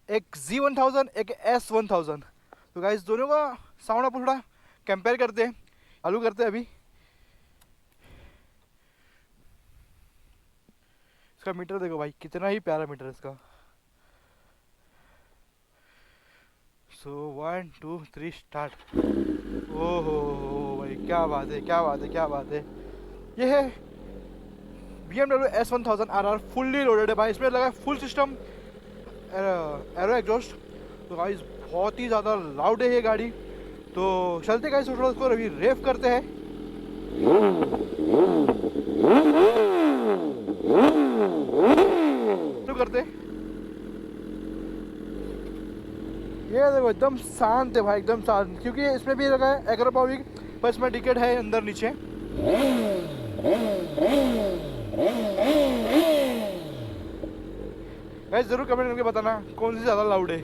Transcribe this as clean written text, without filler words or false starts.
एक Z1000, एक S1000। तो गाइस दोनों का साउंड आप थोड़ा कंपेयर करते हैं, चालू करते हैं अभी। इसका मीटर देखो भाई, कितना ही प्यारा मीटर है इसका। सो 1 2 3 स्टार्ट। ओहो भाई, क्या बात है, क्या बात है, क्या बात है। ये है BMW S1000RR, फुल्ली लोडेड है भाई। इसमें लगा है फुल सिस्टम एरो एग्जॉस्ट। तो गाइस बहुत ही ज़्यादा लाउड है ये गाड़ी। तो चलते गाइस थोड़ा उसको अभी रेव करते हैं। शुरू करते हैं। ये देखो एकदम शांत है भाई, एकदम शांत, क्योंकि इसमें भी लगा है एग्रोपॉविक, पर इसमें टिकट है अंदर नीचे। गाइस जरूर कमेंट करके बताना कौन सी ज़्यादा लाउड है।